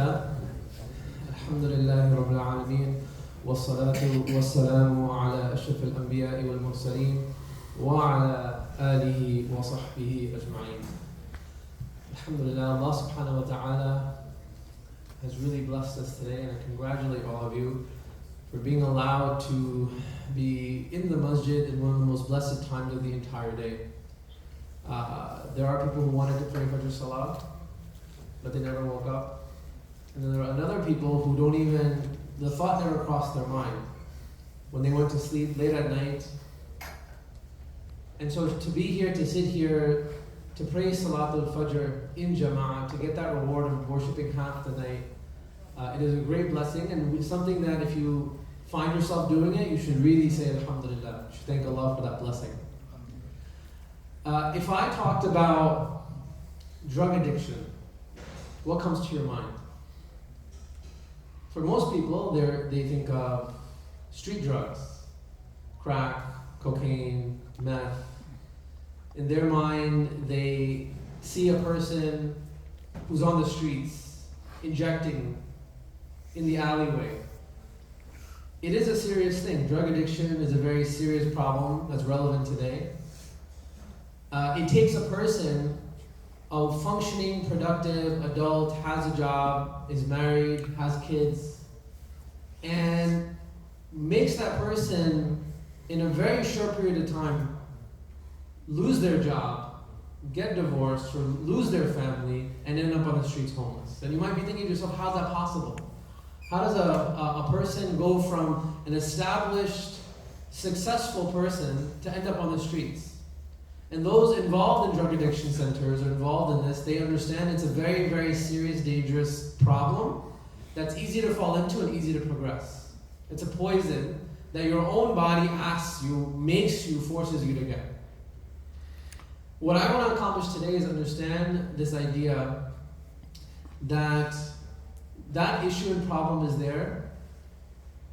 Bismillah. Alhamdulillahi Rabbil Alameen. Wassalatu wassalamu ala ashraf al-anbiya'i wal mursaleen wa ala alihi wa sahbihi ajma'een. Alhamdulillah, Allah subhanahu wa ta'ala has really blessed us today, and I congratulate all of you for being allowed to be in the masjid in one of the most blessed times of the entire day. There are people who wanted to pray Fajr Salah, but they never woke up. And then there are other people who don't even, the thought never crossed their mind when they went to sleep late at night. And so to be here, to sit here, to pray Salatul Fajr in Jama'ah, to get that reward of worshipping half the night, it is a great blessing, and something that if you find yourself doing it, you should really say Alhamdulillah. You should thank Allah for that blessing. If I talked about drug addiction, what comes to your mind? For most people, they think of street drugs, crack, cocaine, meth. In their mind, they see a person who's on the streets, injecting in the alleyway. It is a serious thing. Drug addiction is a very serious problem that's relevant today. It takes a person, a functioning, productive adult, has a job, is married, has kids, and makes that person, in a very short period of time, lose their job, get divorced, or lose their family, and end up on the streets homeless. And you might be thinking to yourself, how's that possible? How does a person go from an established, successful person to end up on the streets? And those involved in drug addiction centers or involved in this, they understand it's a very, very serious, dangerous problem that's easy to fall into and easy to progress. It's a poison that your own body asks you, makes you, forces you to get. What I want to accomplish today is understand this idea that that issue and problem is there,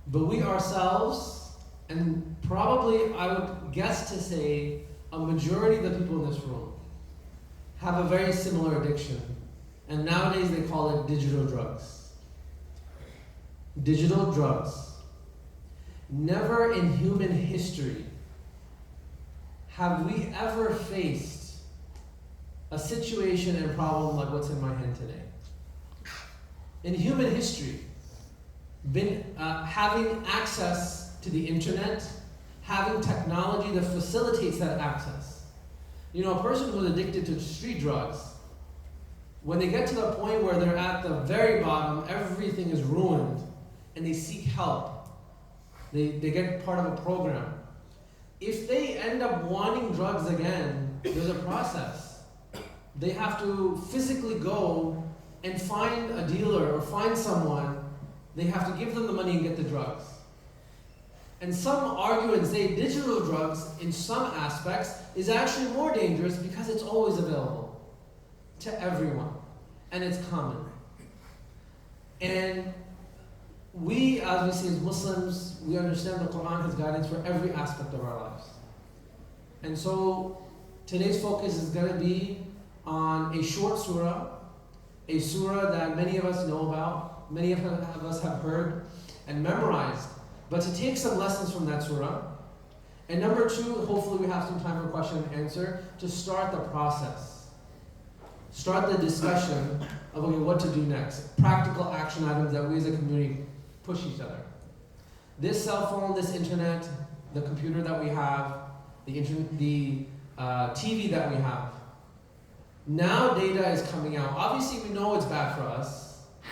but we ourselves, and probably I would guess to say a majority of the people in this room, have a very similar addiction. And nowadays they call it digital drugs. Digital drugs. Never in human history have we ever faced a situation and problem like what's in my hand today. In human history, having access to the internet, having technology that facilitates that access. You know, a person who's addicted to street drugs, when they get to the point where they're at the very bottom, everything is ruined, and they seek help. They get part of a program. If they end up wanting drugs again, there's a process. They have to physically go and find a dealer or find someone. They have to give them the money and get the drugs. And some argue and say digital drugs, in some aspects, is actually more dangerous because it's always available to everyone. And it's common. And we, as we see as Muslims, we understand the Quran has guidance for every aspect of our lives. And so today's focus is going to be on a short surah, a surah that many of us know about, many of us have heard and memorized, but to take some lessons from that surah. And number two, hopefully we have some time for question and answer, to start the process. Start the discussion of what to do next. Practical action items that we as a community push each other. This cell phone, this internet, the computer that we have, the TV that we have. Now data is coming out. Obviously we know it's bad for us.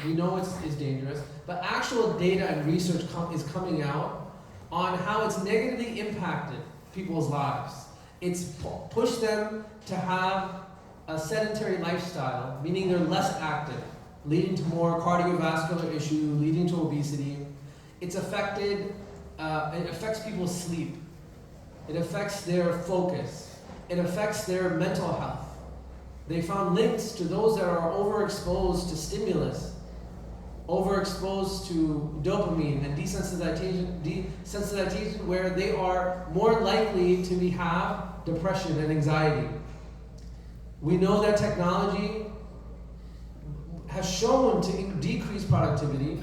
We know it's dangerous, but actual data and research is coming out on how it's negatively impacted people's lives. It's pushed them to have a sedentary lifestyle, meaning they're less active, leading to more cardiovascular issues, leading to obesity. It affects people's sleep. It affects their focus. It affects their mental health. They found links to those that are overexposed to stimulus, overexposed to dopamine and desensitization, where they are more likely to have depression and anxiety. We know that technology has shown to decrease productivity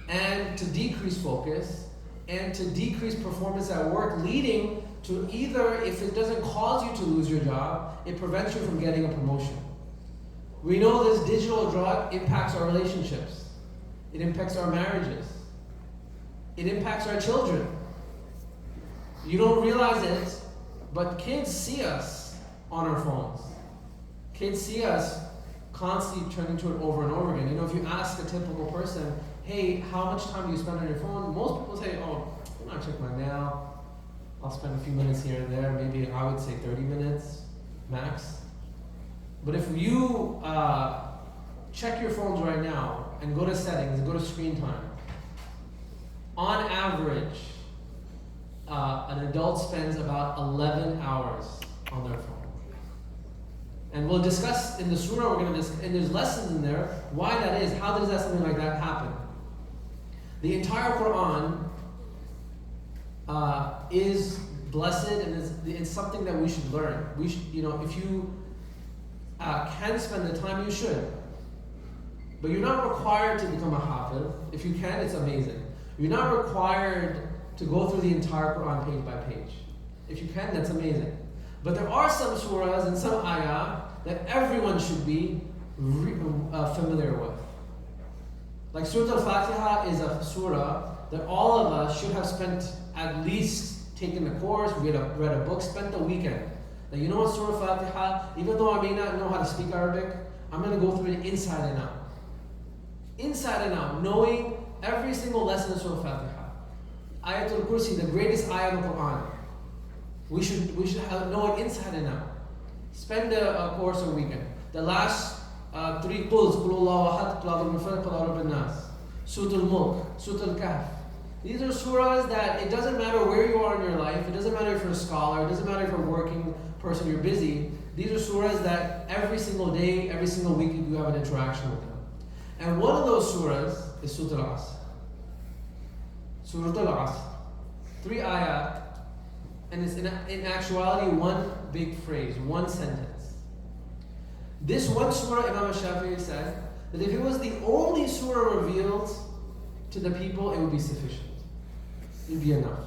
and to decrease focus and to decrease performance at work, leading to either, if it doesn't cause you to lose your job, it prevents you from getting a promotion. We know this digital drug impacts our relationships. It impacts our marriages. It impacts our children. You don't realize it, but kids see us on our phones. Kids see us constantly turning to it over and over again. You know, if you ask a typical person, hey, how much time do you spend on your phone? Most people say, oh, I'm not check my mail. I'll spend a few minutes here and there. Maybe I would say 30 minutes max. But if you check your phones right now and go to settings and go to screen time, on average, an adult spends about 11 hours on their phone. And we'll discuss in the surah, we're going to discuss, and there's lessons in there, why that is, how does that something like that happen? The entire Quran is blessed, and it's something that we should learn. We should, you know, if you can spend the time, you should. But you're not required to become a hafiz. If you can, it's amazing. You're not required to go through the entire Quran page by page. If you can, that's amazing. But there are some surahs and some ayah that everyone should be familiar with. Like Surah Al-Fatiha is a surah that all of us should have spent at least taken the course, read a book, spent the weekend. Now you know what Surah Al-Fatiha, even though I may not know how to speak Arabic, I'm going to go through it inside and out. Inside and out, knowing every single lesson of Surah Al-Fatiha. Ayatul Kursi, the greatest ayah of the Quran. We should know it inside and out. Spend a course or weekend. The last three quls, Qul Allahu Ahad, Qul A'udhu Birabb, Qul A'udhu Bin-Nas, Surah Al-Mulk, Surah Al-Kahf. These are surahs that it doesn't matter where you are in your life, it doesn't matter if you're a scholar, it doesn't matter if you're a working person, you're busy. These are surahs that every single day, every single week you have an interaction with them. And one of those surahs is Surah Asr. Surah Asr. 3 ayat. And it's in actuality one big phrase, one sentence. This one surah, Imam Shafi'i said, that if it was the only surah revealed to the people, it would be sufficient. It would be enough.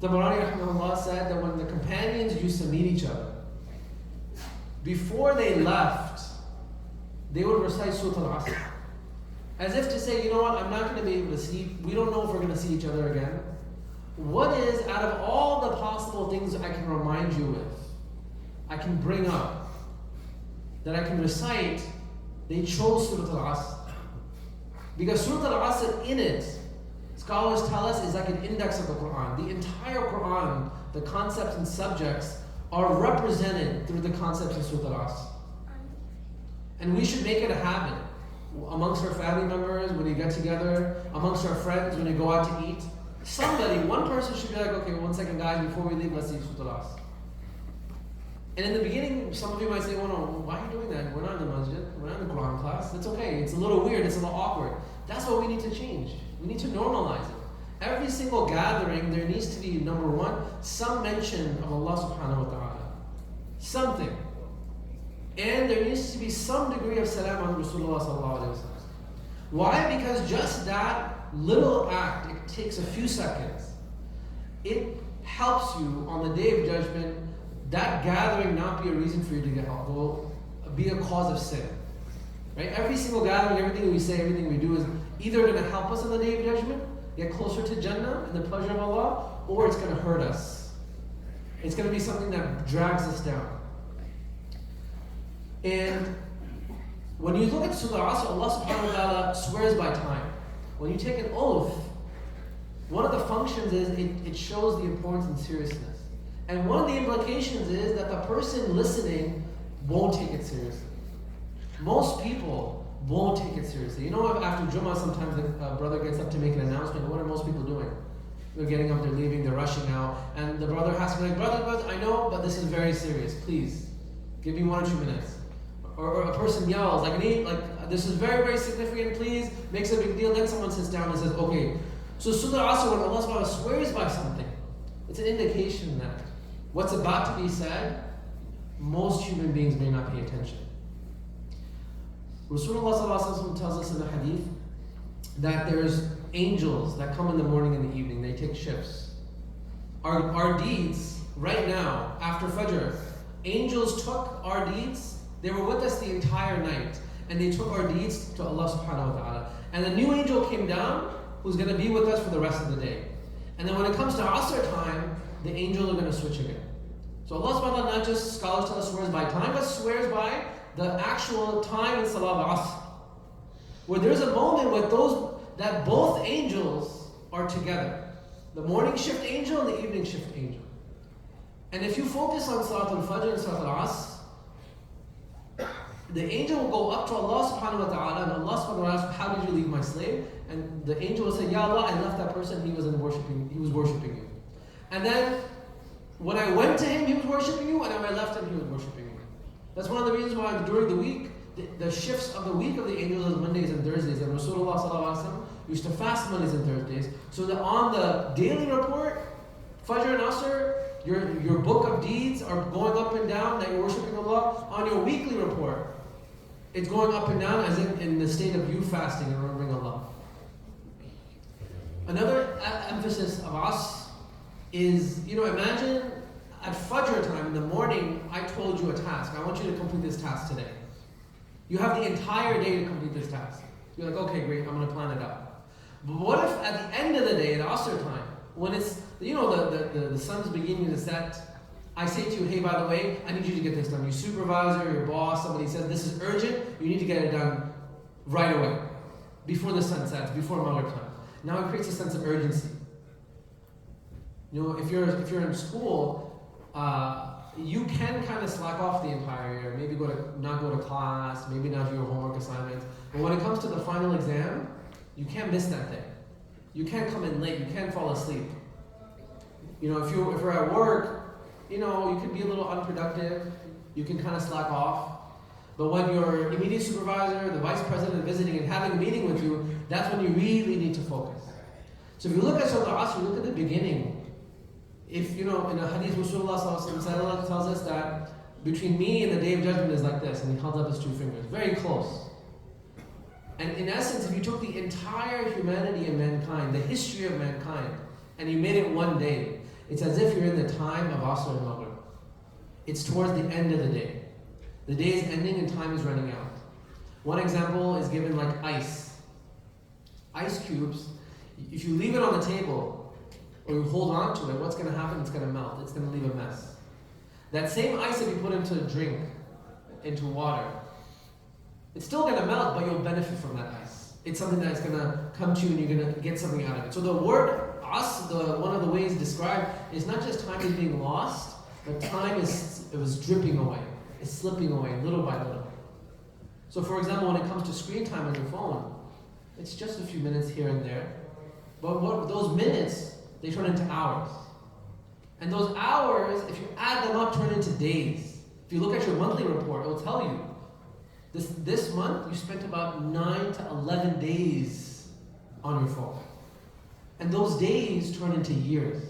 Tabarani rahimahullah said that when the companions used to meet each other, before they left, they would recite Surah Al-Asr. As if to say, you know what, I'm not going to be able to see, we don't know if we're going to see each other again. What is, out of all the possible things I can remind you with, I can bring up, that I can recite, they chose Surah Al-Asr. Because Surah Al-Asr in it, scholars tell us, is like an index of the Quran. The entire Quran, the concepts and subjects, are represented through the concepts in Surah Al-Asr. And we should make it a habit. Amongst our family members, when we get together, amongst our friends, when we go out to eat, somebody, one person should be like, okay, 1 second guys, before we leave, let's see Surah Asr. And in the beginning, some of you might say, well, no, why are you doing that? We're not in the Masjid, we're not in the Quran class. It's okay, it's a little weird, it's a little awkward. That's what we need to change. We need to normalize it. Every single gathering, there needs to be, number one, some mention of Allah subhanahu wa ta'ala. Something. And there needs to be some degree of salam on Rasulullah sallallahu alayhi wa sallam. Why? Because just that little act, it takes a few seconds. It helps you on the day of judgment, that gathering not be a reason for you to get help, will be a cause of sin. Right? Every single gathering, everything we say, everything we do is either going to help us on the day of judgment, get closer to Jannah and the pleasure of Allah, or it's going to hurt us. It's going to be something that drags us down. And when you look at Surah Asr, Allah subhanahu wa ta'ala swears by time. When you take an oath, one of the functions is it shows the importance and seriousness. And one of the implications is that the person listening won't take it seriously. Most people won't take it seriously. You know, after Jummah, sometimes the brother gets up to make an announcement. What are most people doing? They're getting up, they're leaving, they're rushing out. And the brother has to be like, brother, I know, but this is very serious. Please, give me 1 or 2 minutes. Or a person yells, like, this is very, very significant, please, makes a big deal. Then someone sits down and says, okay. So Surah Asr, when Allah subhanahu wa ta'ala swears by something, it's an indication that what's about to be said, most human beings may not pay attention. Rasulullah tells us in the hadith that there's angels that come in the morning and the evening. They take shifts. Our deeds, right now, after Fajr, angels took our deeds. They were with us the entire night. And they took our deeds to Allah subhanahu wa ta'ala. And a new angel came down who's going to be with us for the rest of the day. And then when it comes to Asr time, the angels are going to switch again. So Allah subhanahu wa ta'ala, not just scholars tell us swears by time, but swears by the actual time in Salat al-Asr. Where there's a moment with that both angels are together. The morning shift angel and the evening shift angel. And if you focus on Salat al-Fajr and Salat al-Asr, the angel will go up to Allah subhanahu wa ta'ala and Allah subhanahu wa ta'ala asks, how did you leave my slave? And the angel will say, Ya Allah, I left that person, he was worshipping you. And then when I went to him, he was worshipping you, and when I left him, he was worshipping you. That's one of the reasons why during the week, the shifts of the week of the angels is Mondays and Thursdays. And Rasulullah sallallahu alaihi wasallam used to fast Mondays and Thursdays, so that on the daily report, Fajr and Asr, your book of deeds are going up and down, that you're worshipping Allah. On your weekly report, it's going up and down as in the state of you fasting and remembering Allah. Another emphasis of us is, imagine at Fajr time in the morning, I told you a task. I want you to complete this task today. You have the entire day to complete this task. You're like, okay, great, I'm going to plan it out. But what if at the end of the day, at Asr time, when it's, the sun's beginning to set, I say to you, hey, by the way, I need you to get this done. Your supervisor, your boss, somebody says, this is urgent, you need to get it done right away, before the sun sets, before Maghrib time. Now it creates a sense of urgency. If you're in school, you can kind of slack off the entire year. Maybe not go to class, maybe not do your homework assignments. But when it comes to the final exam, you can't miss that day. You can't come in late. You can't fall asleep. If you're at work, you could be a little unproductive. You can kind of slack off. But when your immediate supervisor, the vice president is visiting and having a meeting with you, that's when you really need to focus. So if you look at Surah Asr, look at the beginning. If, in a hadith, Rasulullah tells us that between me and the day of judgment is like this, and he held up his two fingers, very close. And in essence, if you took the entire humanity and mankind, the history of mankind, and you made it one day, it's as if you're in the time of Asr and Maghrib. It's towards the end of the day. The day is ending and time is running out. One example is given like ice. Ice cubes, if you leave it on the table, or you hold on to it, what's going to happen? It's going to melt. It's going to leave a mess. That same ice, if you put into a drink, into water, it's still going to melt, but you'll benefit from that ice. It's something that's going to come to you and you're going to get something out of it. So the word as, one of the ways described, is not just time is being lost, but time it was dripping away. It's slipping away little by little. So for example, when it comes to screen time on your phone, it's just a few minutes here and there. But those minutes, they turn into hours. And those hours, if you add them up, turn into days. If you look at your monthly report, it will tell you, this month, you spent about 9 to 11 days on your phone. And those days turn into years.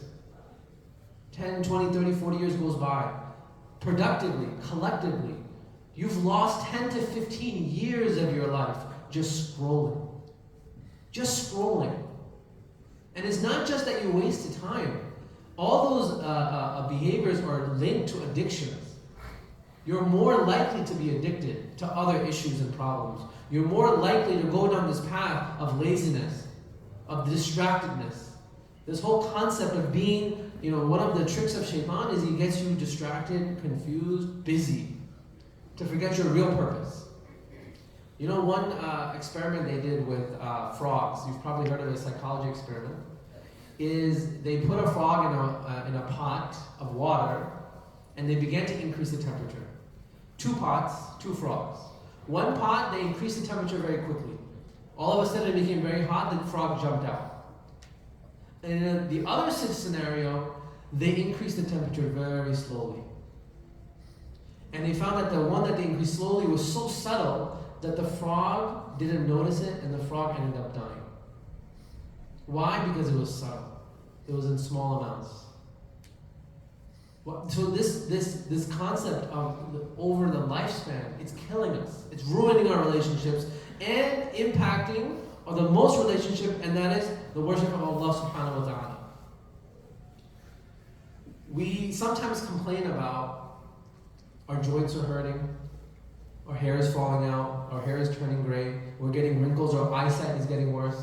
10, 20, 30, 40 years goes by. Productively, collectively, you've lost 10 to 15 years of your life just scrolling. Just scrolling. And it's not just that you wasted time. All those behaviors are linked to addictions. You're more likely to be addicted to other issues and problems. You're more likely to go down this path of laziness, of distractedness. This whole concept of being, one of the tricks of shaitan is he gets you distracted, confused, busy, to forget your real purpose. One experiment they did with frogs, you've probably heard of a psychology experiment, is they put a frog in a pot of water and they began to increase the temperature. 2 pots, 2 frogs. 1 pot, they increased the temperature very quickly. All of a sudden it became very hot, the frog jumped out. And in the other scenario, they increased the temperature very slowly. And they found that the one that they increased slowly was so subtle that the frog didn't notice it and the frog ended up dying. Why? Because it was subtle. It was in small amounts. So this concept of over the lifespan, it's killing us. It's ruining our relationships and impacting the most relationship, and that is the worship of Allah subhanahu wa ta'ala. We sometimes complain about our joints are hurting, our hair is falling out, our hair is turning gray, we're getting wrinkles, our eyesight is getting worse.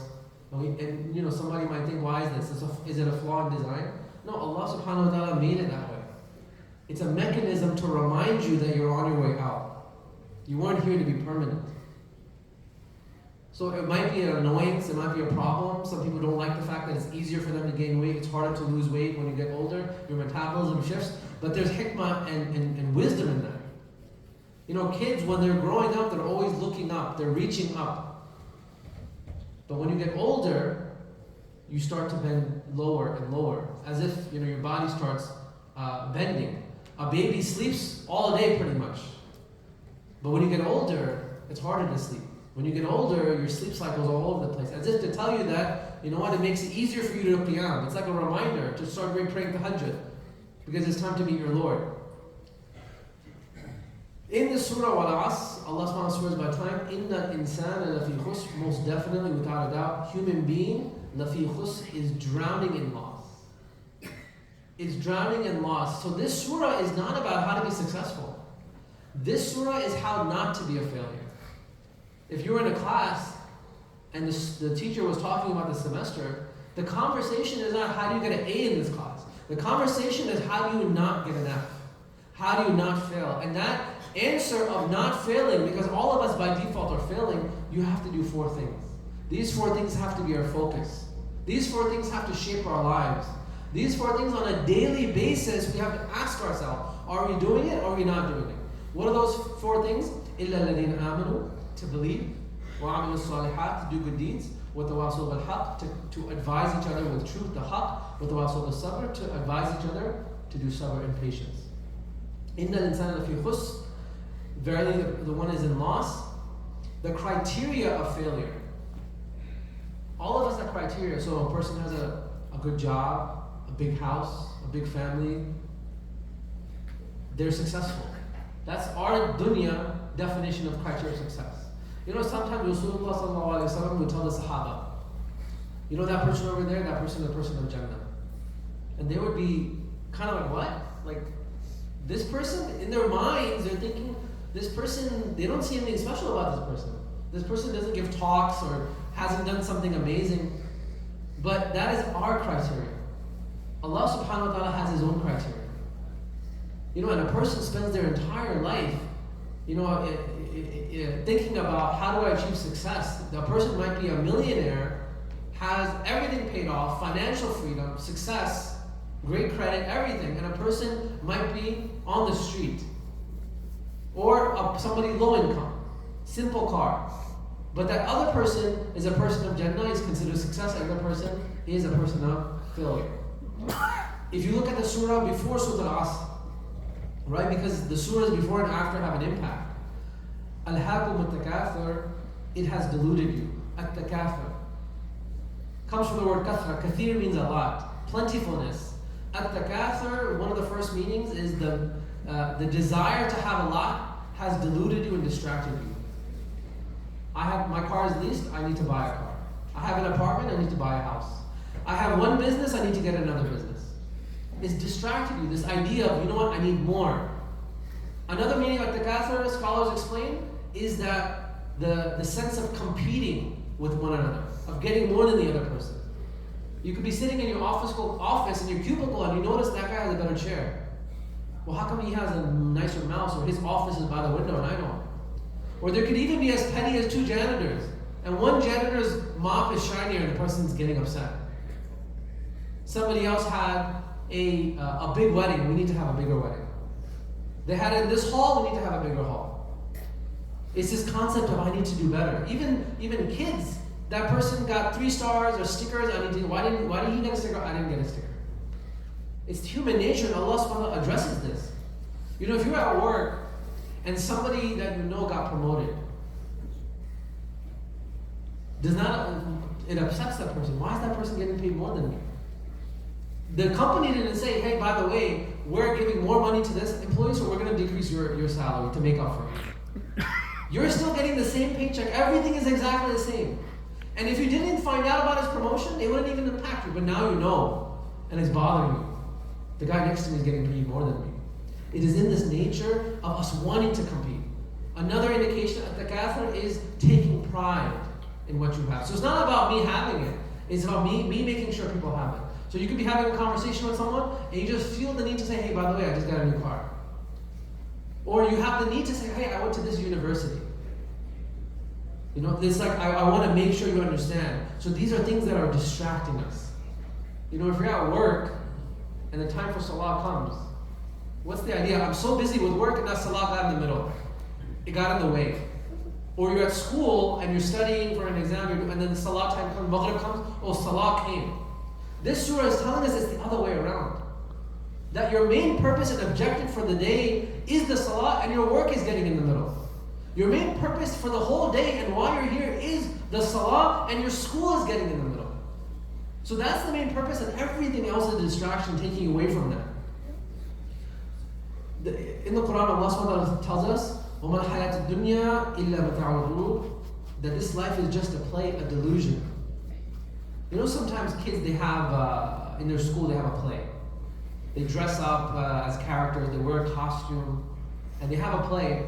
And somebody might think, why is this? Is it a flaw in design? No, Allah subhanahu wa ta'ala made it that way. It's a mechanism to remind you that you're on your way out. You weren't here to be permanent. So it might be an annoyance, it might be a problem. Some people don't like the fact that it's easier for them to gain weight. It's harder to lose weight when you get older. Your metabolism shifts. But there's hikmah and wisdom in that. Kids, when they're growing up, they're always looking up. They're reaching up. But when you get older, you start to bend lower and lower. As if your body starts bending. A baby sleeps all day pretty much. But when you get older, it's harder to sleep. When you get older, your sleep cycle's all over the place. As if to tell you that, it makes it easier for you to do qiyam. It's like a reminder to start praying tahajjud. Because it's time to meet your Lord. In the Surah Wal-Asr, Allah subhanahu wa ta'ala swears by time, Inna al-insana lafi khusr, most definitely, without a doubt, human being, lafi khusr, is drowning in loss. Is drowning in loss. So this surah is not about how to be successful. This surah is how not to be a failure. If you were in a class and the teacher was talking about the semester, the conversation is not how do you get an A in this class. The conversation is how do you not get an F? How do you not fail? And that answer of not failing, because all of us by default are failing, you have to do 4 things. These 4 things have to be our focus. These 4 things have to shape our lives. These 4 things on a daily basis, we have to ask ourselves, are we doing it or are we not doing it? What are those 4 things? إِلَّا الَّذِينَ آمَنُوا, to believe, وَعَمِلُوا الصَّالِحَاتِ, to do good deeds, وَتَوَاصَوْا بِالْحَقِّ, to advise each other with truth, the haqq, وَتَوَاصَوْا بِالصَّبْرِ, to advise each other to do sabr and patience. إِنَّ الْإِنسَانَ لَفِي خُسْرٍ, verily the one is in loss. The criteria of failure. All of us have criteria. So a person has a good job, a big house, a big family, they're successful. That's our dunya definition of criteria of success. Sometimes Rasulullah sallallahu alaihi wasallam would tell the Sahaba, that person over there, that person is the person of Jannah. And they would be kind of like, what? Like, this person, in their minds, they're thinking, this person, they don't see anything special about this person. This person doesn't give talks or hasn't done something amazing. But that is our criteria. Allah subhanahu wa ta'ala has His own criteria. And a person spends their entire life, thinking about how do I achieve success. The person might be a millionaire, has everything paid off, financial freedom, success, great credit, everything. And a person might be on the street. Or somebody low income, simple car. But that other person is a person of Jannah, is considered success. The other person is a person of failure. If you look at the surah before Surah Asr, right? Because the surahs before and after have an impact. Al-Hakum al-Takathur, it has deluded you. At-Takathur comes from the word kathra. Kathir means a lot, plentifulness. At-Takathur, one of the first meanings is the desire to have a lot has deluded you and distracted you. My car is leased, I need to buy a car. I have an apartment, I need to buy a house. I have one business, I need to get another business. It's distracted you, this idea of, I need more. Another meaning of takathur, scholars explain, is that the sense of competing with one another, of getting more than the other person. You could be sitting in your office in your cubicle and you notice that guy has a better chair. Well, how come he has a nicer mouse, or his office is by the window and I don't? Or there could even be as petty as 2 janitors, and one janitor's mop is shinier and the person's getting upset. Somebody else had a big wedding, we need to have a bigger wedding. They had it in this hall, we need to have a bigger hall. It's this concept of I need to do better. Even kids, that person got 3 stars or stickers, why did he get a sticker? I didn't get a sticker. It's human nature, and Allah subhanahu wa ta'ala addresses this. If you're at work and somebody that got promoted, it upsets that person. Why is that person getting paid more than me? The company didn't say, hey, by the way, we're giving more money to this employee, so we're going to decrease your salary to make up for it. You're still getting the same paycheck. Everything is exactly the same. And if you didn't find out about his promotion, they wouldn't even impact you. But now you know, and it's bothering you. The guy next to me is getting paid more than me. It is in this nature of us wanting to compete. Another indication of takathur is taking pride in what you have. So it's not about me having it. It's about me making sure people have it. So you could be having a conversation with someone and you just feel the need to say, hey, by the way, I just got a new car. Or you have the need to say, hey, I went to this university. You know, it's like I want to make sure you understand. So these are things that are distracting us. You know, if you're at work and the time for salah comes, what's the idea? I'm so busy with work and that salah got in the middle. It got in the way. Or you're at school and you're studying for an exam and then the salah time comes, maghrib comes, oh, salah came. This surah is telling us it's the other way around. That your main purpose and objective for the day is the salah and your work is getting in the middle. Your main purpose for the whole day and why you're here is the salah and your school is getting in the middle. So that's the main purpose and everything else is a distraction taking you away from that. In the Quran, Allah SWT tells us, وَمَا الْحَيَاةُ الدُّنْيَا إِلَّا مَتَاعُ الْغُرُورِ, that this life is just a play, a delusion. You know, sometimes kids, they have, in their school, they have a play. They dress up as characters, they wear a costume, and they have a play.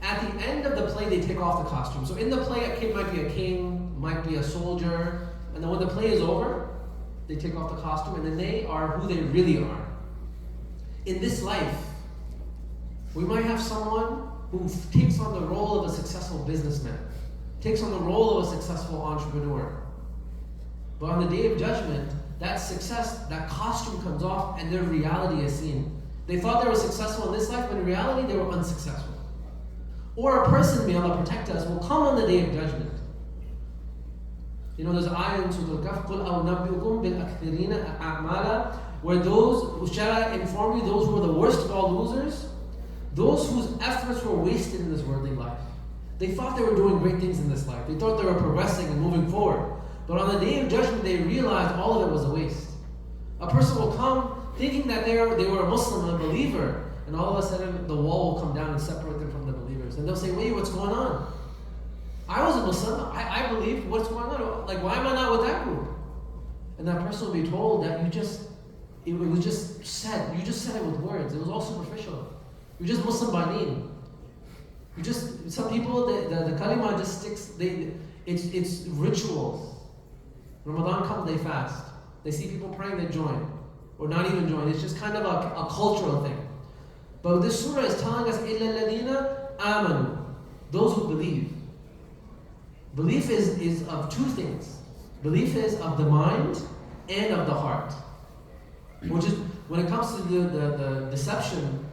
At the end of the play, they take off the costume. So in the play, a kid might be a king, might be a soldier, and then when the play is over, they take off the costume, and then they are who they really are. In this life, we might have someone who takes on the role of a successful businessman, takes on the role of a successful entrepreneur. But on the day of judgment, that success, that costume comes off and their reality is seen. They thought they were successful in this life, but in reality they were unsuccessful. Or a person, may Allah protect us, will come on the day of judgment. You know, there's an ayah in Surah Al-Kahf, قُلْ أَوْ نَبِّئُكُمْ بِالْأَكْثَرِينَ أَعْمَالًا, where shall I inform you, those who are the worst of all losers, those whose efforts were wasted in this worldly life. They thought they were doing great things in this life. They thought they were progressing and moving forward. But on the day of judgment, they realized all of it was a waste. A person will come thinking that they were a Muslim, a believer, and all of a sudden the wall will come down and separate them from the believers. And they'll say, wait, what's going on? I was a Muslim, I believed, what's going on? Like, why am I not with that group? And that person will be told that it was just said, you just said it with words. It was all superficial. You're just Muslim by name. Some people, the kalima just sticks, it's rituals. Ramadan comes, they fast. They see people praying, they join. Or not even join. It's just kind of a cultural thing. But this surah is telling us, إِلَّا الَّذِينَ آمَنُوا, those who believe. Belief is of two things. Belief is of the mind and of the heart. Which is, when it comes to the deception,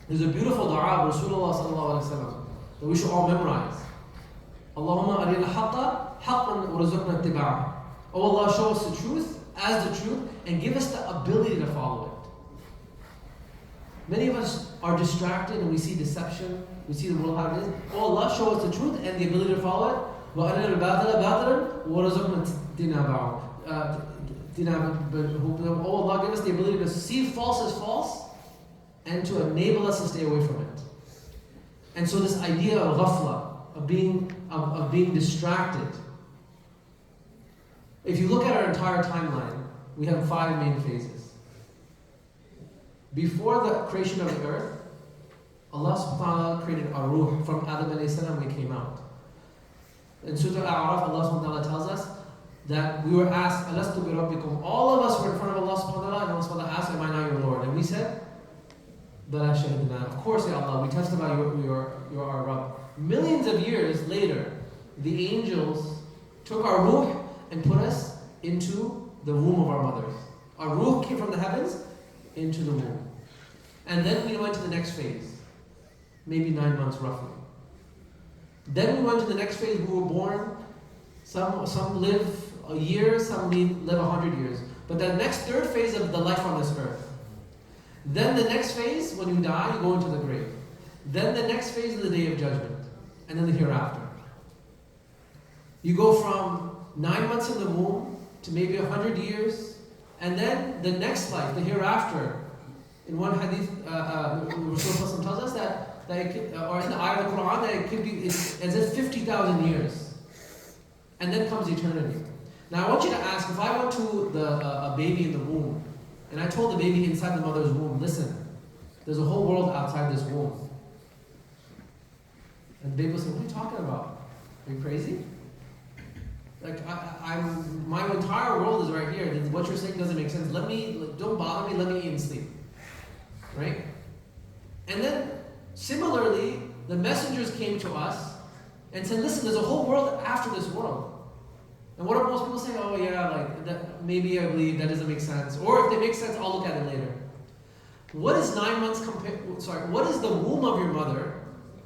there's a beautiful dua of Rasulullah sallallahu alaihi wasallam that we should all memorize. Allahumma arina haqqa haqqan warzuqna ittiba'ah. Oh Allah, show us the truth as the truth and give us the ability to follow it. Many of us are distracted and we see deception, we see the world how it is. Oh Allah, show us the truth and the ability to follow it. وَأَرِنَا الْبَاطِلَ بَاطِلًا وَارْزُقْنَا اجْتِنَابَهُ. Oh Allah, give us the ability to see false as false and to enable us to stay away from it. And so this idea of ghafla, of being distracted. If you look at our entire timeline, we have 5 main phases. Before the creation of the earth, Allah subhanahu wa ta'ala created a ruh. From Adam alayhi salam we came out. In Surah Al-A'raf, Allah subhanahu wa ta'ala tells us that we were asked, Alastu bi rabbikum. All of us were in front of Allah subhanahu wa ta'ala, and Allah subhanahu wa ta'ala asked, am I not your Lord? And we said, Bala shahidna. Of course, Ya Allah, we testify you're our Rabb. Millions of years later, the angels took our ruh and put us into the womb of our mothers. Our ruh came from the heavens into the womb. And then we went to the next phase. Maybe 9 months roughly. Then we went to the next phase. We were born. Some live a year, some live 100 years. But the next third phase of the life on this earth. Then the next phase, when you die, you go into the grave. Then the next phase is the day of judgment. And then the hereafter. You go from 9 months in the womb to maybe 100 years And then the next life, the hereafter. In one hadith, Rasulullah tells us that it could, or in the ayah of the Quran, that it could be as if 50,000 years. And then comes eternity. Now I want you to ask, if I went to a baby in the womb, and I told the baby inside the mother's womb, listen, there's a whole world outside this womb. And the baby will say, what are you talking about? Are you crazy? Like, my entire world is right here. What you're saying doesn't make sense. Don't bother me, let me eat and sleep. Right? And then, similarly, the messengers came to us and said, listen, there's a whole world after this world. And what do most people say? Oh yeah, like, that, maybe I believe, that doesn't make sense. Or if they make sense, I'll look at it later. What is 9 months what is the womb of your mother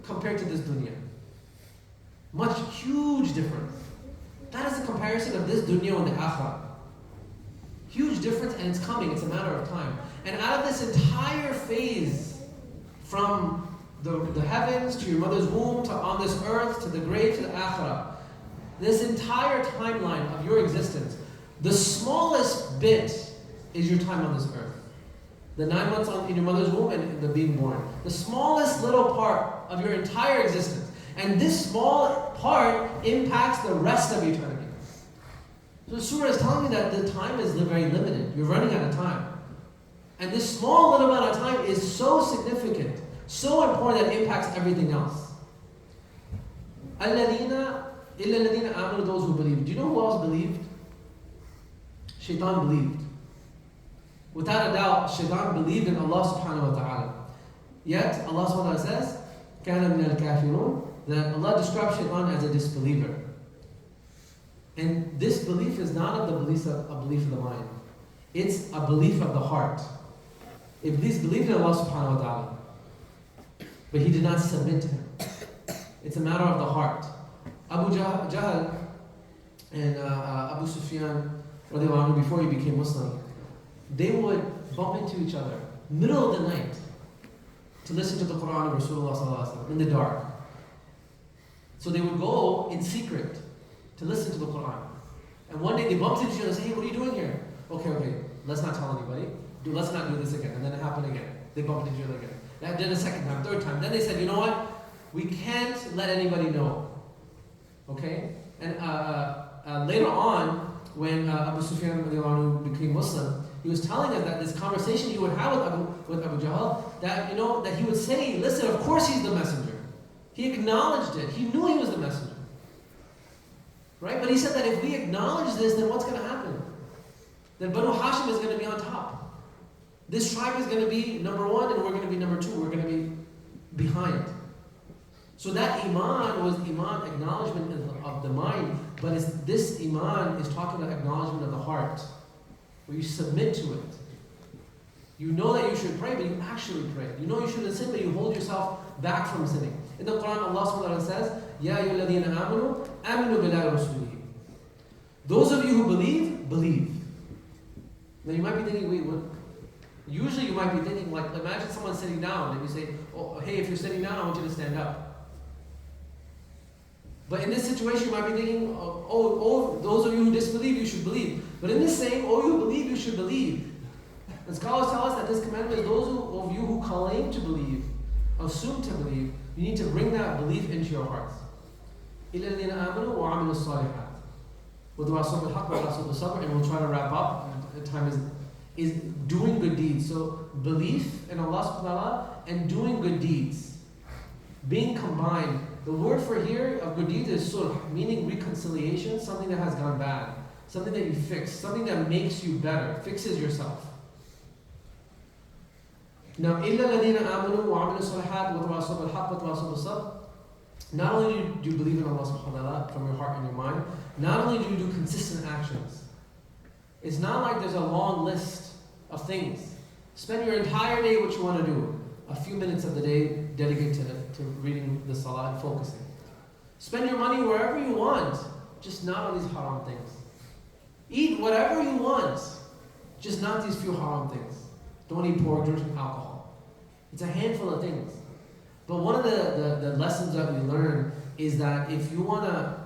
compared to this dunya? Huge difference. That is the comparison of this dunya and the akhirah. Huge difference, and it's coming, it's a matter of time. And out of this entire phase, from the heavens to your mother's womb, to on this earth, to the grave, to the akhirah, this entire timeline of your existence, the smallest bit is your time on this earth. The 9 months in your mother's womb and the being born. The smallest little part of your entire existence. And this small part impacts the rest of eternity. So the surah is telling you that the time is very limited. You're running out of time. And this small little amount of time is so significant, so important that it impacts everything else. Alladina, illa alladina amanu, those who believe. Do you know who else believed? Shaitan believed. Without a doubt, Shaitan believed in Allah subhanahu wa ta'ala. Yet, Allah subhanahu wa ta'ala says, كَانَ مِنَ الْكَافِرُونَ, that Allah describes Shaitan as a disbeliever. And this belief is not a belief of the mind. It's a belief of the heart. Iblis believed in Allah subhanahu wa ta'ala, but he did not submit to him. It's a matter of the heart. Abu Jahl and Abu Sufyan, before he became Muslim, they would bump into each other middle of the night to listen to the Quran of Rasulullah sallallahu alaihi wasallam in the dark. So they would go in secret to listen to the Quran. And one day they bumped into each other and said, hey, what are you doing here? Okay, let's not tell anybody. Let's not do this again. And then it happened again. They bumped into each other again. That did a second time, third time. Then they said, you know what? We can't let anybody know. Okay? And later on, when Abu Sufyan became Muslim, he was telling us that this conversation he would have with Abu Jahl, that that he would say, listen, of course he's the messenger. He acknowledged it. He knew he was the messenger. Right? But he said that if we acknowledge this, then what's going to happen? Then Banu Hashim is going to be on top. This tribe is going to be number one, and we're going to be number two. We're going to be behind. So that iman was iman, acknowledgement of the mind, but this iman is talking about acknowledgement of the heart, where you submit to it. You know that you should pray, but you actually pray. You know you shouldn't sin, but you hold yourself back from sinning. In the Quran, Allah subhanahu wa ta'ala says, Ya ayyuhalladhina amanu, aminu billahi wa rasulihi. Those of you who believe, believe. Now you might be thinking, wait, what? Usually you might be thinking, like, imagine someone sitting down and you say, oh, hey, if you're sitting down, I want you to stand up. But in this situation, you might be thinking, oh, those of you who disbelieve, you should believe. But in this saying, oh, you believe, you should believe. And scholars tell us that this commandment is those of you who claim to believe, assume to believe, you need to bring that belief into your hearts. إِلَّا الَّذِينَ آمَنُوا وَعَمِلُوا الصَّالِحَاتِ وَتَوَاصَوْا بِالْحَقِّ وَتَوَاصَوْا بِالصَّبْرِ. And we'll try to wrap up. The time is doing good deeds. So belief in Allah subhanahu wa ta'ala and doing good deeds. Being combined. The word for here of good deeds is sulh, meaning reconciliation, something that has gone bad. Something that you fix. Something that makes you better. Fixes yourself. Now, إِلَّا الَّذِينَ آمَنُوا وَعَمِلُوا الصَّالِحَاتِ وَتَوَاصَوْا بِالْحَقِّ وَتَوَاصَوْا بِالصَّبْرِ. Not only do you believe in Allah subhanahu wa ta'ala from your heart and your mind, not only do you do consistent actions. It's not like there's a long list of things. Spend your entire day what you want to do. A few minutes of the day dedicated to reading the salah and focusing. Spend your money wherever you want, just not on these haram things. Eat whatever you want, just not these few haram things. Don't eat pork, don't drink alcohol. It's a handful of things. But one of the lessons that we learn is that if you want to,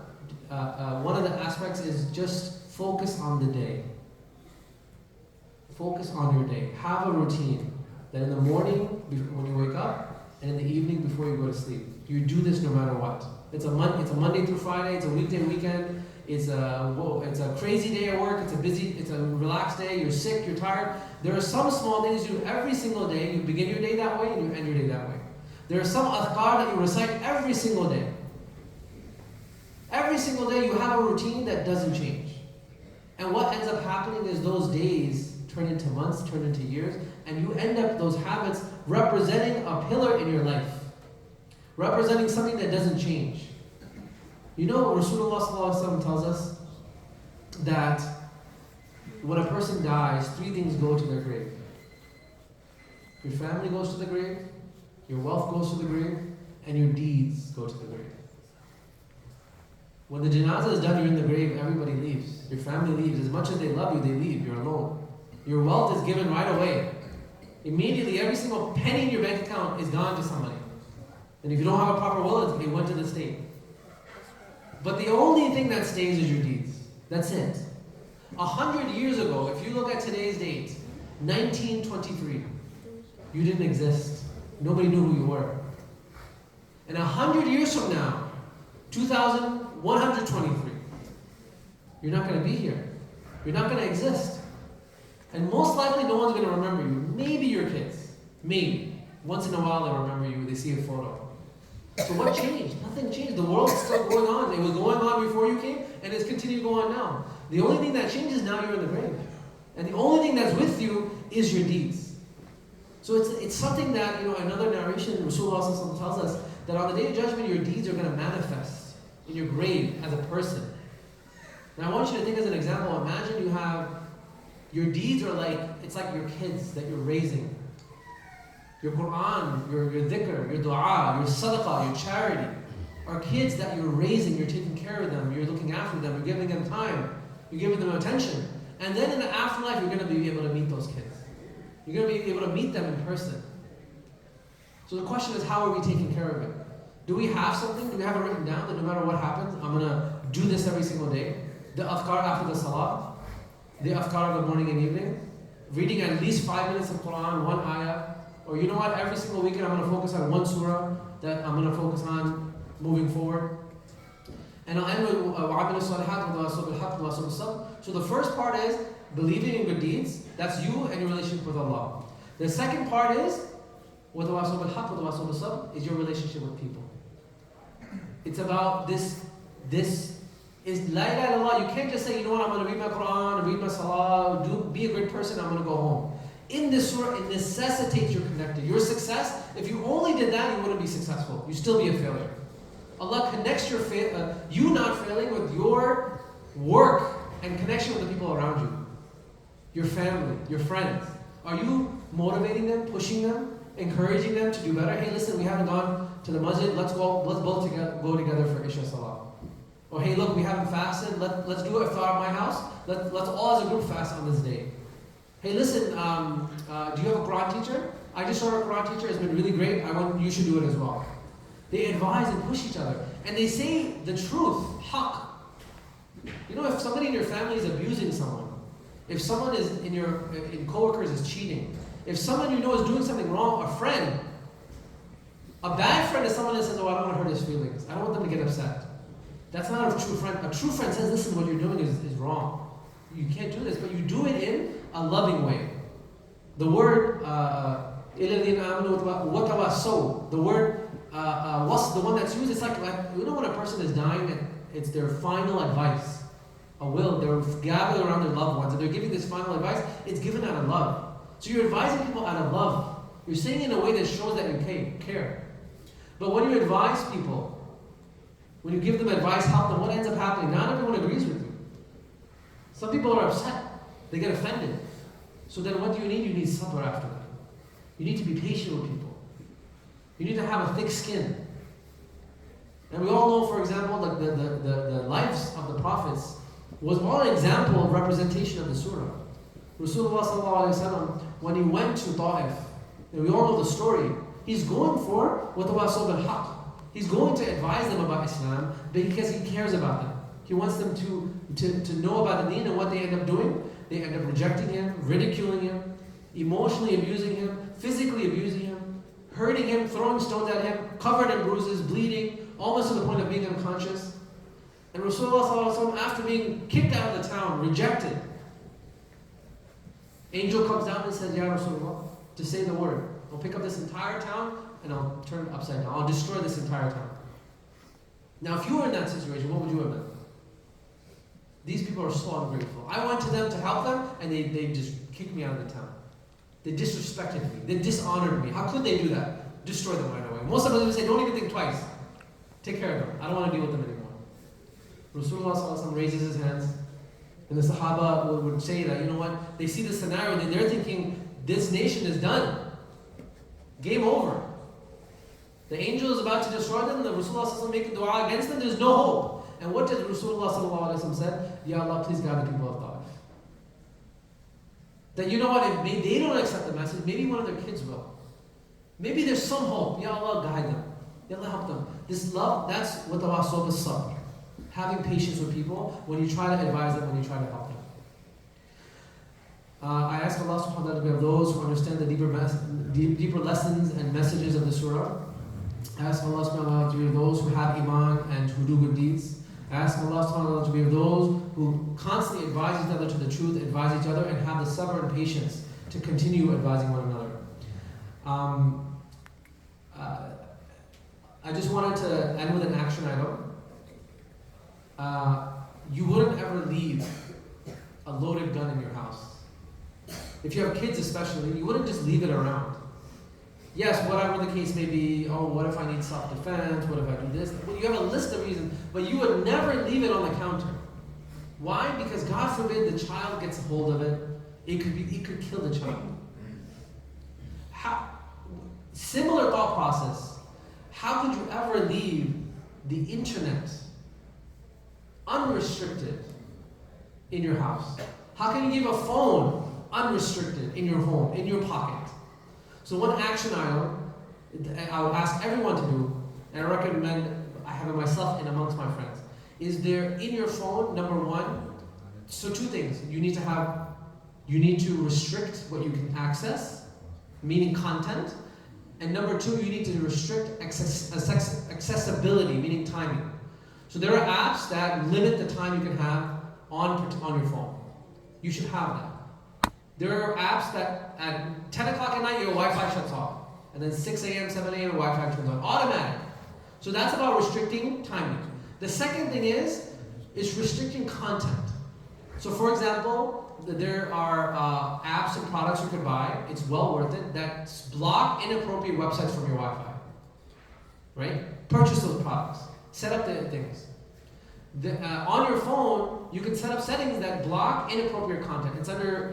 one of the aspects is just focus on the day. Focus on your day. Have a routine that in the morning when you wake up and in the evening before you go to sleep. You do this no matter what. It's a Monday through Friday. It's a weekday, weekend. It's a crazy day at work. It's a relaxed day. You're sick. You're tired. There are some small things you do every single day. You begin your day that way and you end your day that way. There are some adhkar that you recite every single day. Every single day you have a routine that doesn't change. And what ends up happening is those days turn into months, turn into years, and you end up those habits representing a pillar in your life. Representing something that doesn't change. You know, Rasulullah ﷺ tells us that when a person dies, 3 things go to their grave. Your family goes to the grave, your wealth goes to the grave, and your deeds go to the grave. When the janazah is done, you're in the grave, everybody leaves. Your family leaves. As much as they love you, they leave. You're alone. Your wealth is given right away. Immediately, every single penny in your bank account is gone to somebody. And if you don't have a proper will, it went to the state. But the only thing that stays is your deeds. That's it. 100 years ago, if you look at today's date, 1923, you didn't exist. Nobody knew who you were. And 100 years from now, 2123, you're not going to be here. You're not going to exist. And most likely no one's going to remember you. Maybe your kids. Maybe. Once in a while they remember you, they see a photo. So what changed? Nothing changed. The world's still going on. It was going on before you came, and it's continuing to go on now. The only thing that changes now, you're in the grave. And the only thing that's with you is your deeds. So it's something that, another narration, Rasulullah tells us, that on the Day of Judgment, your deeds are going to manifest in your grave as a person. Now I want you to think as an example, imagine you have, your deeds are it's like your kids that you're raising. Your Quran, your dhikr, your dua, your sadaqah, your charity are kids that you're raising, you're taking care of them, you're looking after them, you're giving them time, you're giving them attention. And then in the afterlife, you're going to be able to meet those kids. You're going to be able to meet them in person. So the question is, how are we taking care of it? Do we have something? Do we have it written down that no matter what happens, I'm going to do this every single day? The adhkar after the salah, the adhkar of the morning and evening, reading at least 5 minutes of Quran, 1 ayah, or you know what, every single weekend I'm going to focus on 1 surah that I'm going to focus on moving forward. And I'll end with وَعَمِلُوا الصَّالِحَاتِ وَتَوَاصَوْا بِالْحَقِّ وَتَوَاصَوْا بِالصَّبْرِ. So the first part is believing in good deeds. That's you and your relationship with Allah. The second part is وَتَوَاصَوْا بِالْحَقِّ وَتَوَاصَوْا بِالصَّبْرِ, is your relationship with people. It's about this is la ilaha illallah. You can't just say, you know what, I'm going to read my Quran, read my salah, be a good person, I'm going to go home. In this surah, it necessitates you're connected. Your success, if you only did that, you wouldn't be successful. You'd still be a failure. Allah connects you not failing with your work and connection with the people around you. Your family, your friends. Are you motivating them, pushing them, encouraging them to do better? Hey, listen, we haven't gone to the Masjid. Let's both go together for Isha Salah. Or hey, look, we haven't fasted. Let's do iftar at my house. Let's all as a group fast on this day. Hey, listen, do you have a Quran teacher? I just saw a Quran teacher. It's been really great. You should do it as well. They advise and push each other. And they say the truth, haqq. You know, if somebody in your family is abusing someone, if someone is in coworkers is cheating, if someone you know is doing something wrong, a friend, a bad friend is someone that says, oh, I don't want to hurt his feelings. I don't want them to get upset. That's not a true friend. A true friend says, listen, what you're doing is wrong. You can't do this, but you do it in a loving way. The word the word the one that's used, it's like you know when a person is dying and it's their final advice. A will, they're gathered around their loved ones and they're giving this final advice, it's given out of love. So you're advising people out of love. You're saying it in a way that shows that you care. But when you advise people, when you give them advice, help them, what ends up happening? Not everyone agrees with you. Some people are upset. They get offended. So then what do you need? You need sabr after that. You need to be patient with people. You need to have a thick skin. And we all know, for example, like the lives of the prophets was all an example of representation of the surah. Rasulullah ﷺ, when he went to Ta'if, and we all know the story, he's going for وَتَوَاصَوْا بِالْحَقِّ. He's going to advise them about Islam because he cares about them. He wants them to know about the deen and what they end up doing. they end up rejecting him, ridiculing him, emotionally abusing him, physically abusing him, hurting him, throwing stones at him, covered in bruises, bleeding, almost to the point of being unconscious. And Rasulullah, after being kicked out of the town, rejected, angel comes down and says, Ya Rasulullah, to say the word. I'll pick up this entire town and I'll turn it upside down. I'll destroy this entire town. Now, if you were in that situation, what would you have done? These people are so ungrateful. I went to them to help them, and they just kicked me out of the town. They disrespected me. They dishonored me. How could they do that? Destroy them right away. Most of us would say, don't even think twice. Take care of them. I don't want to deal with them anymore. Rasulullah raises his hands, and the Sahaba would say that, you know what? They see this scenario, and they're thinking, this nation is done. Game over. The angel is about to destroy them, and the Rasulullah making dua against them. There's no hope. And what did Rasulullah say? Ya Allah, please guide the people of Ta'if. That you know what, if they don't accept the message, maybe one of their kids will. Maybe there's some hope. Ya Allah, guide them. Ya Allah, help them. This love, that's what the wasab is sabr. Having patience with people when you try to advise them, when you try to help them. I ask Allah subhanahu wa ta'ala to be of those who understand the deeper lessons and messages of the surah. I ask Allah subhanahu wa ta'ala to be of those who have iman and who do good deeds. I ask Allah subhanahu wa ta'ala to be of those who constantly advise each other to the truth, advise each other, and have the sabr and patience to continue advising one another. I just wanted to end with an action item. You wouldn't ever leave a loaded gun in your house. If you have kids especially, you wouldn't just leave it around. Yes, whatever the case may be, oh, what if I need self-defense, what if I do this? Well, you have a list of reasons, but you would never leave it on the counter. Why? Because God forbid the child gets a hold of it, it could kill the child. Similar thought process. How could you ever leave the internet unrestricted in your house? How can you leave a phone unrestricted in your home, in your pocket? So one action item I would ask everyone to do, and I recommend I have it myself and amongst my friends, is there in your phone, number one, so two things. You need to restrict what you can access, meaning content, and number two, you need to restrict accessibility, meaning timing. So there are apps that limit the time you can have on your phone. You should have that. There are apps that at 10 o'clock at night your Wi-Fi shuts off. And then 6 a.m., 7 a.m. your Wi-Fi turns on. Automatic. So that's about restricting timing. The second thing is restricting content. So for example, there are apps and products you could buy, it's well worth it, that block inappropriate websites from your Wi-Fi. Right? Purchase those products. Set up the things. On your phone, you can set up settings that block inappropriate content. It's under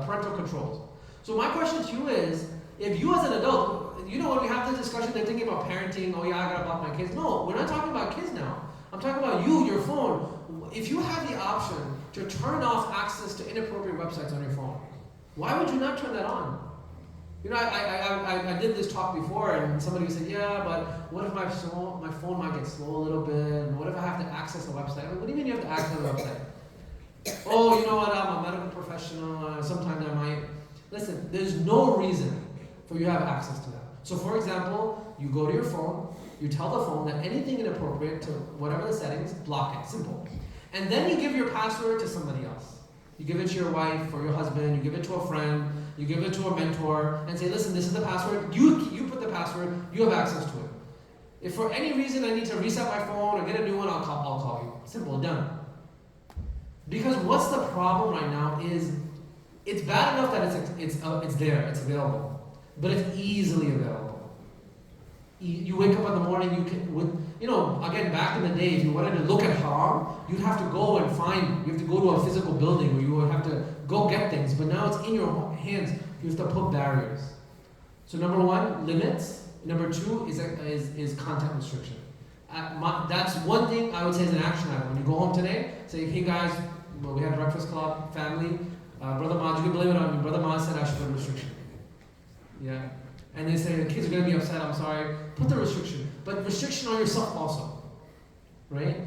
parental controls. So my question to you is, if you as an adult, you know when we have this discussion, they're thinking about parenting, oh yeah, I gotta block my kids. No, we're not talking about kids now. I'm talking about you, your phone. If you have the option to turn off access to inappropriate websites on your phone, why would you not turn that on? You know, I did this talk before, and somebody said, yeah, but what if my phone might get slow a little bit? And what if I have to access a website? What do you mean you have to access a website? Oh, you know what, I'm a medical professional, sometimes I might. Listen, there's no reason for you to have access to that. So for example, you go to your phone, you tell the phone that anything inappropriate to whatever the settings, block it, simple. And then you give your password to somebody else. You give it to your wife or your husband, you give it to a friend, you give it to a mentor, and say, listen, this is the password, you put the password, you have access to it. If for any reason I need to reset my phone or get a new one, I'll call you. Simple, done. Because what's the problem right now is, it's bad enough that it's there, it's available, but it's easily available. You wake up in the morning, again, back in the day, if you wanted to look at haram, you'd have to go and you have to go to a physical building where you would have to go get things, but now it's in your hands, you have to put barriers. So number one, limits. Number two is content restriction. That's one thing I would say is an action item. When you go home today, say, hey guys, we had breakfast club, family, Brother Maaz, you can blame it on me. Brother Maaz said I should put a restriction. Yeah. And they say the kids are going to be upset, I'm sorry. Put the restriction. But restriction on yourself also. Right?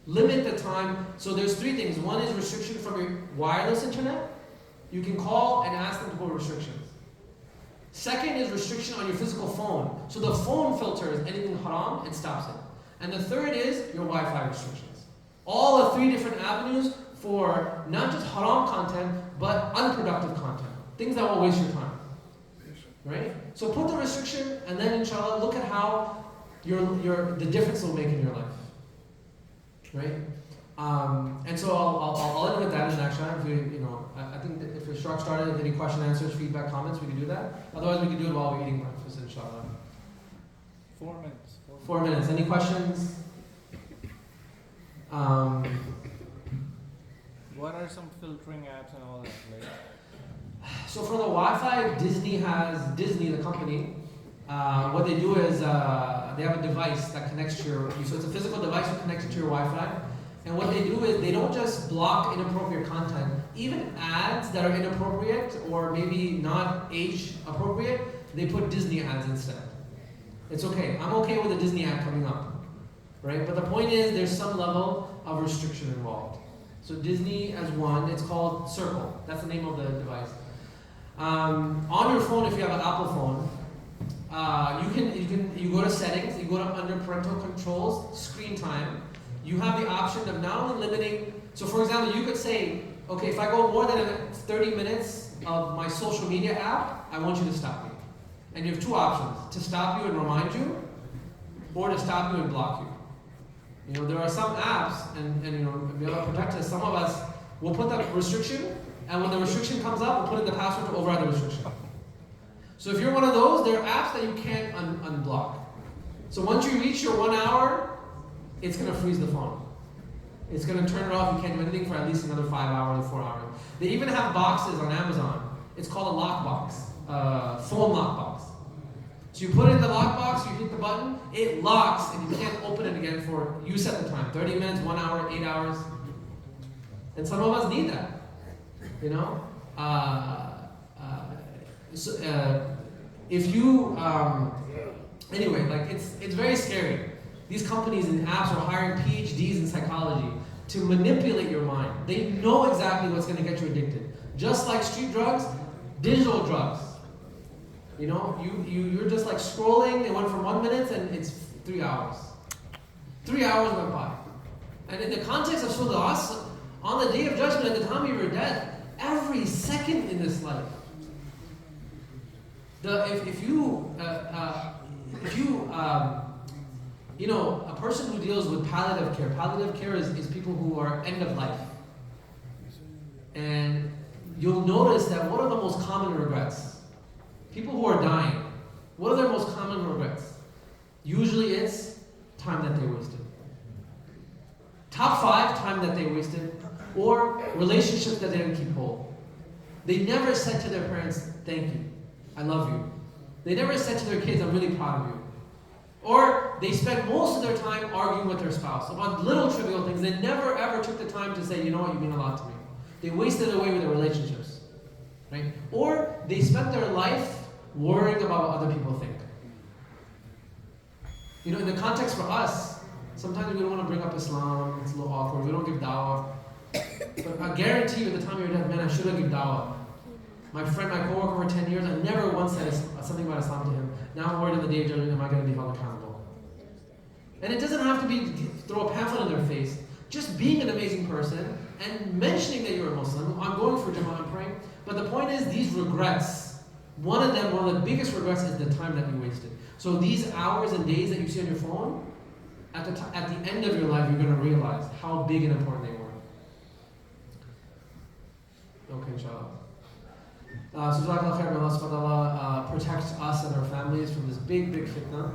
Limit the time. So there's three things. One is restriction from your wireless internet. You can call and ask them to put restrictions. Second is restriction on your physical phone. So the phone filters anything haram, it stops it. And the third is your Wi-Fi restrictions. All the three different avenues for not just haram content, but unproductive content. Things that will waste your time. Right? So put the restriction, and then inshallah, look at how the difference will make in your life. Right? And so I'll end with that in action. I think that if Ishraq started any question, answers, feedback, comments, we can do that. Otherwise, we can do it while we're eating breakfast, inshallah. 4 minutes. 4 minutes. Any questions? What are some filtering apps and all that? So for the Wi-Fi, Disney, the company, what they do is they have a device that connects to your, so it's a physical device that connects to your Wi-Fi. And what they do is they don't just block inappropriate content, even ads that are inappropriate or maybe not age appropriate, they put Disney ads instead. It's okay. I'm okay with a Disney ad coming up, right? But the point is there's some level of restriction involved. So Disney as one, it's called Circle. That's the name of the device. On your phone, if you have an Apple phone, you go to settings, you go to under parental controls, screen time. You have the option of not only limiting, so for example, you could say, okay, if I go more than 30 minutes of my social media app, I want you to stop me. And you have two options, to stop you and remind you, or to stop you and block you. There are some apps, and may Allah protect us, some of us will put that restriction, and when the restriction comes up, we'll put in the password to override the restriction. So if you're one of those, there are apps that you can't unblock. So once you reach your 1 hour, it's going to freeze the phone. It's going to turn it off. You can't do anything for at least another 5 hours or 4 hours. They even have boxes on Amazon. It's called a lock box, phone lock box. So you put it in the lock box, you hit the button, it locks, and you can't open it again for, you set the time, 30 minutes, 1 hour, 8 hours. And some of us need that. If you, anyway, it's very scary. These companies and apps are hiring PhDs in psychology to manipulate your mind. They know exactly what's going to get you addicted. Just like street drugs, digital drugs. You're just like scrolling, it went from 1 minute and it's 3 hours. 3 hours went by. And in the context of Surah Asr, on the day of judgment, at the time of your death, every second in this life, a person who deals with palliative care is people who are end of life. And you'll notice that what are the most common regrets? People who are dying, what are their most common regrets? Usually it's time that they wasted. Top 5, time that they wasted, or relationships that they didn't keep whole. They never said to their parents, thank you, I love you. They never said to their kids, I'm really proud of you. Or they spent most of their time arguing with their spouse about little trivial things. They never ever took the time to say, you know what, you mean a lot to me. They wasted away with their relationships. Right? Or they spent their life worrying about what other people think. In the context for us, sometimes we don't want to bring up Islam, it's a little awkward, we don't give dawah. But I guarantee you at the time of your death, man, I should have given dawah. My friend, my coworker for 10 years, I never once said something about Islam to him. Now I'm worried on the day of judgment, am I going to be held accountable? And it doesn't have to be throw a pamphlet in their face. Just being an amazing person and mentioning that you're a Muslim. I'm going for Jama'ah, I'm praying. But the point is, these regrets, one of the biggest regrets is the time that you wasted. So these hours and days that you see on your phone, at the end of your life, you're going to realize how big and important they were. Okay, inshallah. So Jazakallah khair, may Allah subhanahu wa ta'ala protect us and our families from this big fitna.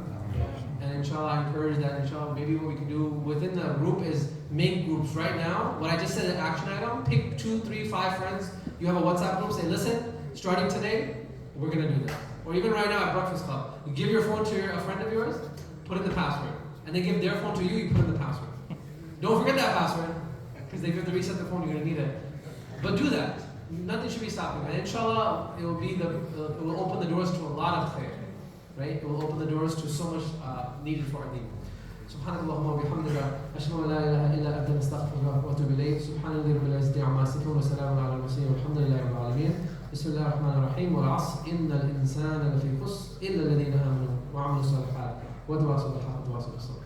And inshallah, I encourage that, inshallah, maybe what we can do within the group is make groups right now. What I just said, an action item, pick 2, 3, 5 friends. You have a WhatsApp group, say, listen, starting today, we're going to do this. Or even right now at Breakfast Club, you give your phone to a friend of yours, put in the password. And they give their phone to you, you put in the password. Don't forget that password, because if you have to reset the phone, you're going to need it. But do that. Nothing should be stopping. And inshallah, it will open the doors to a lot of khair. Right? It will open the doors to so much needed for our deen. Subhanallah wa bihamdika, ashhadu an la ilaha illa anta walhamdulillahi rabbil alameen. Bismillahir Rahmanir Rahim. Wal 'asr innal insana lafi khusr illa alladhina amanu wa 'amilu s-salihat wa tawassaw bil haqqi wa tawassaw bis sabr.